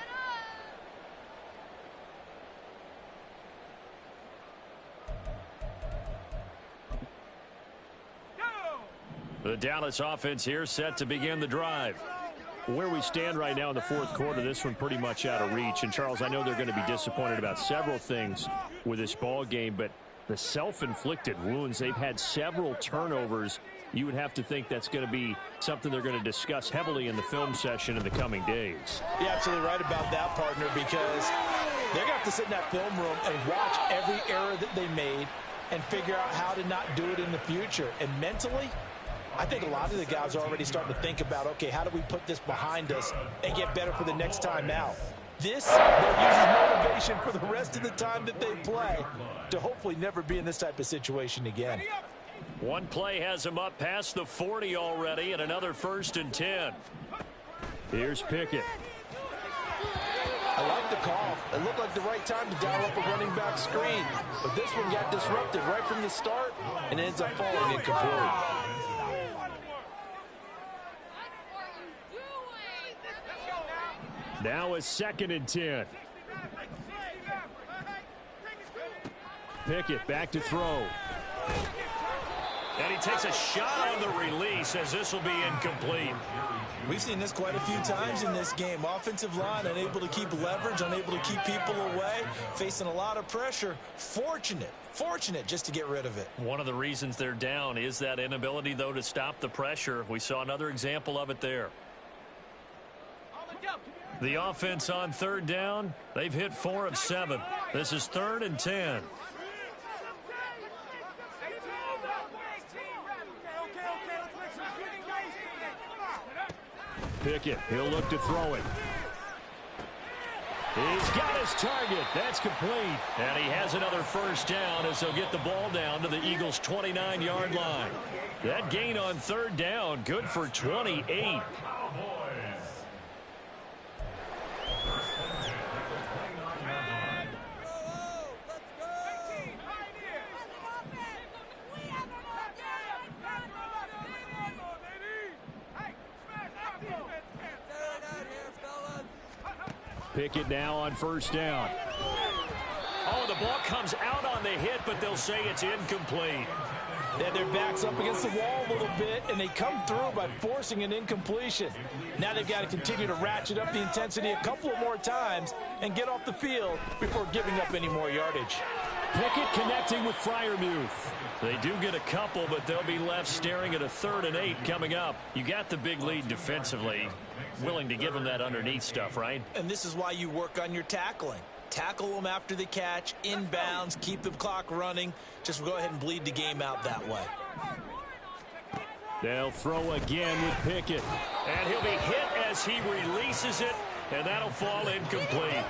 up. The Dallas offense here set to begin the drive. Where we stand right now in the 4th quarter, this one pretty much out of reach. And, Charles, I know they're going to be disappointed about several things with this ball game, but the self-inflicted wounds, they've had several turnovers. You would have to think that's going to be something they're going to discuss heavily in the film session in the coming days. You're absolutely right about that, partner, because they're going to have to sit in that film room and watch every error that they made and figure out how to not do it in the future. And mentally, I think a lot of the guys are already starting to think about, okay, how do we put this behind us and get better for the next time out? This uses motivation for the rest of the time that they play to hopefully never be in this type of situation again. One play has him up past the 40 already, and another 1st and 10. Here's Pickett. I like the call. It looked like the right time to dial up a running back screen. But this one got disrupted right from the start and ends up falling incomplete. Now a 2nd and 10. Pickett back to throw. And he takes a shot on the release as this will be incomplete. We've seen this quite a few times in this game. Offensive line unable to keep leverage, unable to keep people away, facing a lot of pressure. Fortunate just to get rid of it. One of the reasons they're down is that inability, though, to stop the pressure. We saw another example of it there. The offense on 3rd down, they've hit 4 of 7. This is 3rd and 10. Pickett, he'll look to throw it. He's got his target. That's complete. And he has another first down as they'll get the ball down to the Eagles' 29-yard line. That gain on third down, good for 28. Pickett now on first down. Oh, the ball comes out on the hit, but they'll say it's incomplete. They had their backs up against the wall a little bit, and they come through by forcing an incompletion. Now they've got to continue to ratchet up the intensity a couple of more times and get off the field before giving up any more yardage. Pickett connecting with Freiermuth. They do get a couple, but they'll be left staring at a 3rd and 8 coming up. You got the big lead defensively. Willing to give them that underneath stuff, right? And this is why you work on your tackling. Tackle them after the catch, inbounds, keep the clock running. Just go ahead and bleed the game out that way. They'll throw again with Pickett. And he'll be hit as he releases it, and that'll fall incomplete.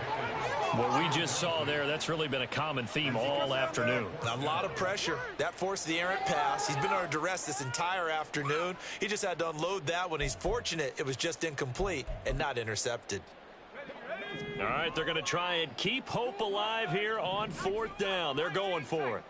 What we just saw there, that's really been a common theme all afternoon. A lot of pressure. That forced the errant pass. He's been under duress this entire afternoon. He just had to unload that one. He's fortunate it was just incomplete and not intercepted. All right, they're going to try and keep hope alive here on 4th down. They're going for it.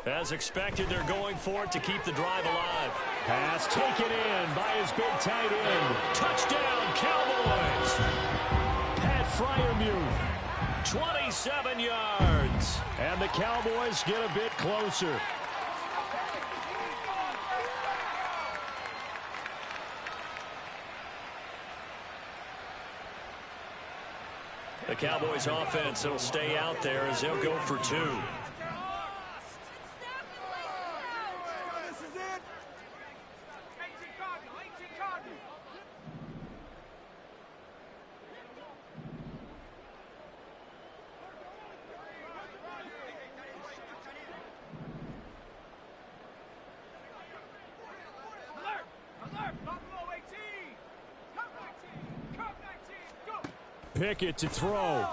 As expected, they're going for it to keep the drive alive. Pass taken in by his big tight end. Touchdown, Cowboys. Pat Freiermuth, 27 yards. And the Cowboys get a bit closer. The Cowboys offense will stay out there as they'll go for 2. Pickett to throw.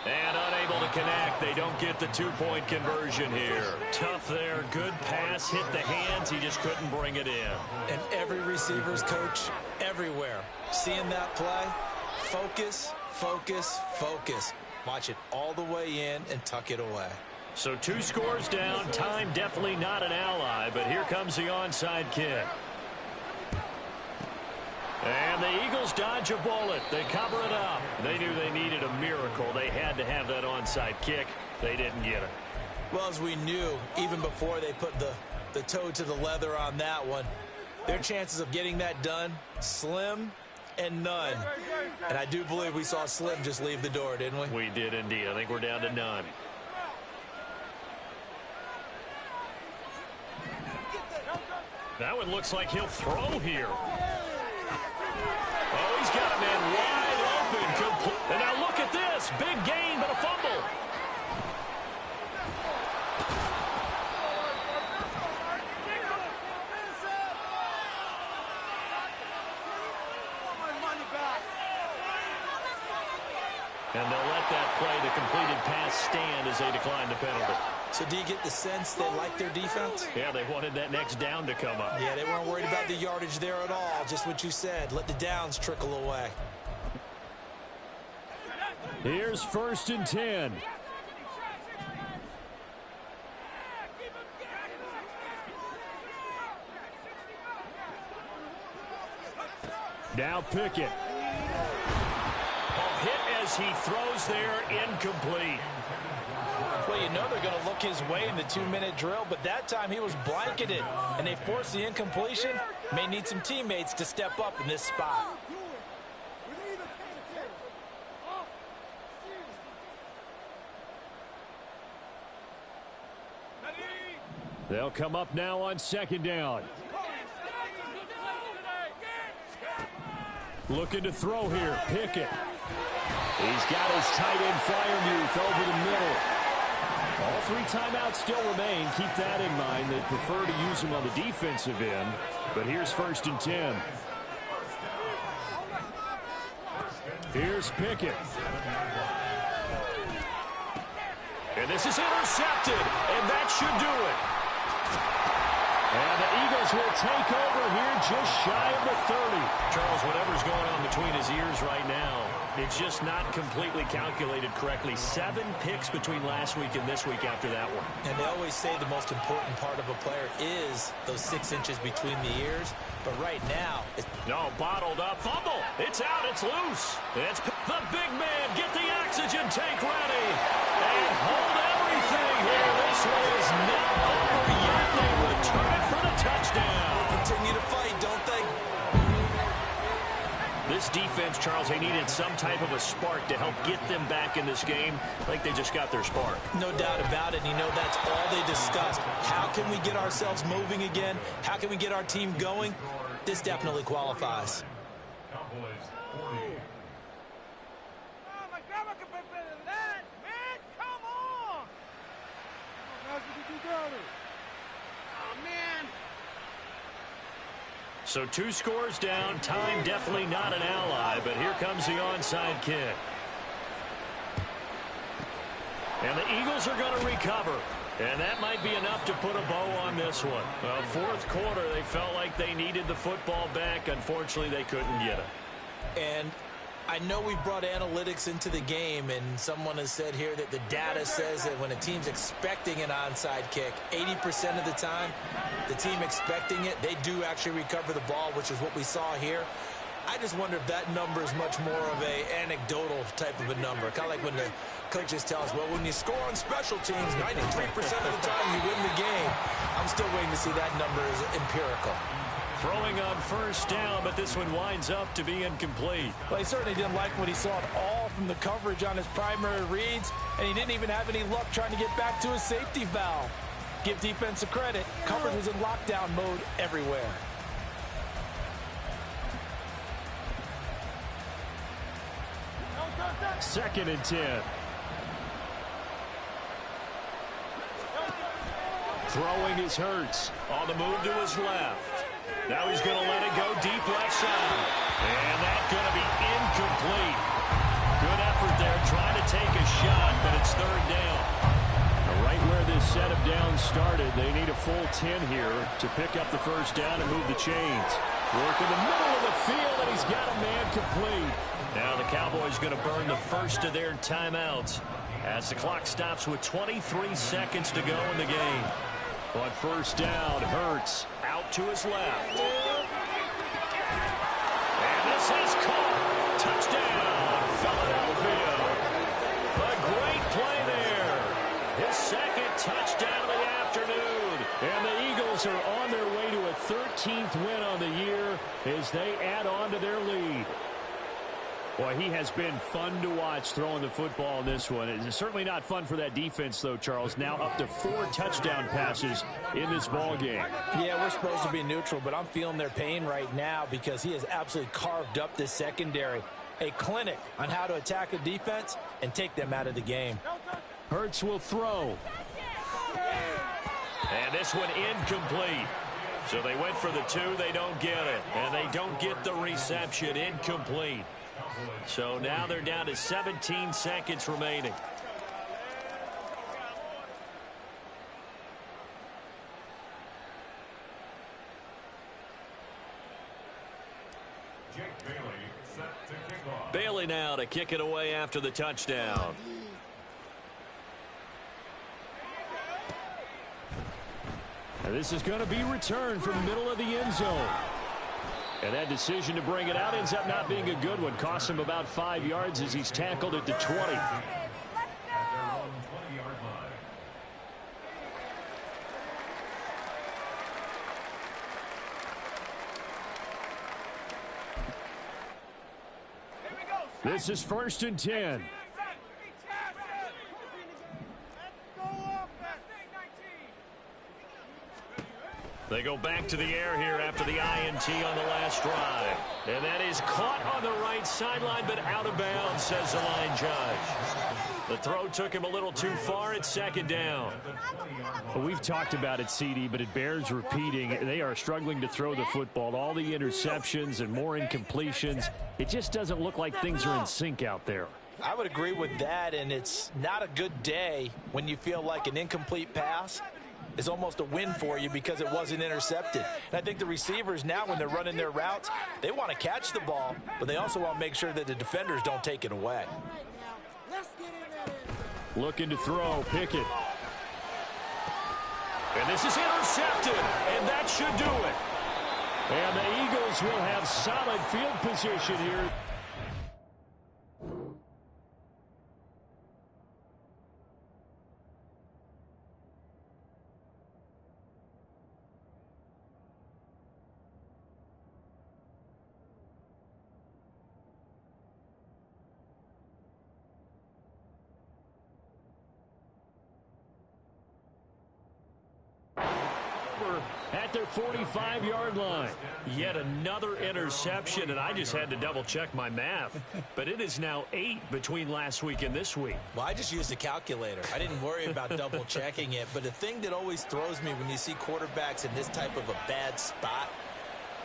And unable to connect. They don't get the 2-point conversion here. Tough there. Good pass. Hit the hands. He just couldn't bring it in. And every receiver's coach everywhere. Seeing that play, focus, focus, focus. Watch it all the way in and tuck it away. So 2 scores down. Time definitely not an ally, but here comes the onside kick. And the Eagles dodge a bullet. They cover it up. They knew they needed a miracle. They had to have that onside kick. They didn't get it. Well, as we knew, even before they put the toe to the leather on that one, their chances of getting that done, slim and none. And I do believe we saw Slim just leave the door, didn't we? We did indeed. I think we're down to none. That one looks like he'll throw here. Oh, he's got a man wide open. And now look at this. Big gain, but a fumble. And they'll let that play, the completed pass, stand as they decline the penalty. So do you get the sense they like their defense? Yeah, they wanted that next down to come up. Yeah, they weren't worried about the yardage there at all. Just what you said. Let the downs trickle away. Here's 1st and 10. Now Pickett. Oh, hit as he throws there, incomplete. Well, you know they're going to look his way in the 2-minute drill, but that time he was blanketed, and they forced the incompletion. May need some teammates to step up in this spot. They'll come up now on 2nd down. Looking to throw here, Pickett. He's got his tight end Freiermuth over the middle. All 3 timeouts still remain. Keep that in mind. They prefer to use them on the defensive end. But here's 1st and 10. Here's Pickett. And this is intercepted. And that should do it. And the Eagles will take over here just shy of the 30. Charles, whatever's going on between his ears right now, it's just not completely calculated correctly. 7 picks between last week and this week after that one. And they always say the most important part of a player is those 6 inches between the ears. But right now, no, bottled up. Fumble. It's out. It's loose. It's the big man. Get the oxygen tank ready. And hold everything here. This one is not over yet. They return it for the touchdown. Continue to fight, don't they? This defense, Charles, they needed some type of a spark to help get them back in this game. Like they just got their spark. No doubt about it. You know, that's all they discussed. How can we get ourselves moving again? How can we get our team going? This definitely qualifies. Cowboys 40. My grandma can play better than that, man. Come on. Guys, we can do better. Oh, man. So 2 scores down. Time definitely not an ally, but here comes the onside kick. And the Eagles are going to recover. And that might be enough to put a bow on this one. Well, 4th quarter, they felt like they needed the football back. Unfortunately, they couldn't get it. And I know we brought analytics into the game, and someone has said here that the data says that when a team's expecting an onside kick, 80% of the time, the team expecting it, they do actually recover the ball, which is what we saw here. I just wonder if that number is much more of a anecdotal type of a number. Kind of like when the coaches tell us, well, when you score on special teams, 93% of the time you win the game. I'm still waiting to see that number is empirical. Throwing on 1st down, but this one winds up to be incomplete. Well, he certainly didn't like what he saw at all from the coverage on his primary reads, and he didn't even have any luck trying to get back to his safety valve. Give defense a credit. Coverage was in lockdown mode everywhere. Second and 10. Throwing is Hurts. On the move to his left. Now he's going to let it go deep left side. And that's going to be incomplete. Good effort there trying to take a shot, but it's 3rd down. Right where this set of downs started, they need a full 10 here to pick up the 1st down and move the chains. Work in the middle of the field, and he's got a man complete. Now the Cowboys going to burn the first of their timeouts as the clock stops with 23 seconds to go in the game. On 1st down, Hurts out to his left. And this is caught. Touchdown, Philadelphia. A great play there. His 2nd touchdown of the afternoon. And the Eagles are on their way to a 13th win on the year as they add on to their lead. Boy, he has been fun to watch throwing the football in this one. It's certainly not fun for that defense, though, Charles. Now up to 4 touchdown passes in this ball game. Yeah, we're supposed to be neutral, but I'm feeling their pain right now because he has absolutely carved up this secondary. A clinic on how to attack a defense and take them out of the game. Hurts will throw. And this one incomplete. So they went for the 2. They don't get it. And they don't get the reception. Incomplete. So now they're down to 17 seconds remaining. Jake Bailey set to kick off. Bailey now to kick it away after the touchdown. And this is going to be returned from the middle of the end zone. And that decision to bring it out ends up not being a good one. Costs him about 5 yards as he's tackled at the 20. At their own 20-yard line. This is 1st and 10. They go back to the air here after the INT on the last drive. And that is caught on the right sideline, but out of bounds, says the line judge. The throw took him a little too far. It's second down. Well, we've talked about it, CD, but it bears repeating. They are struggling to throw the football. All the interceptions and more incompletions. It just doesn't look like things are in sync out there. I would agree with that, and it's not a good day when you feel like an incomplete pass is almost a win for you because it wasn't intercepted. And I think the receivers now, when they're running their routes, they want to catch the ball, but they also want to make sure that the defenders don't take it away. Looking to throw, Pickett. And this is intercepted, and that should do it. And the Eagles will have solid field position here. At their 45-yard line. Yet another interception, and I just had to double-check my math. But it is now 8 between last week and this week. Well, I just used a calculator. I didn't worry about double-checking it. But the thing that always throws me when you see quarterbacks in this type of a bad spot,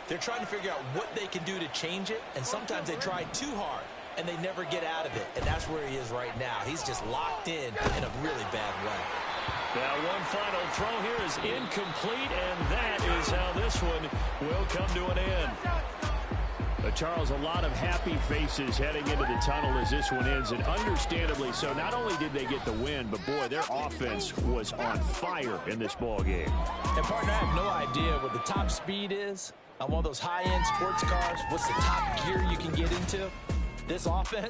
they're trying to figure out what they can do to change it, and sometimes they try too hard, and they never get out of it. And that's where he is right now. He's just locked in a really bad way. Now one final throw here is incomplete, and that is how this one will come to an end. But Charles, a lot of happy faces heading into the tunnel as this one ends, and understandably so. Not only did they get the win, but boy, their offense was on fire in this ball game. And partner, I have no idea what the top speed is on one of those high-end sports cars. What's the top gear you can get into? This offense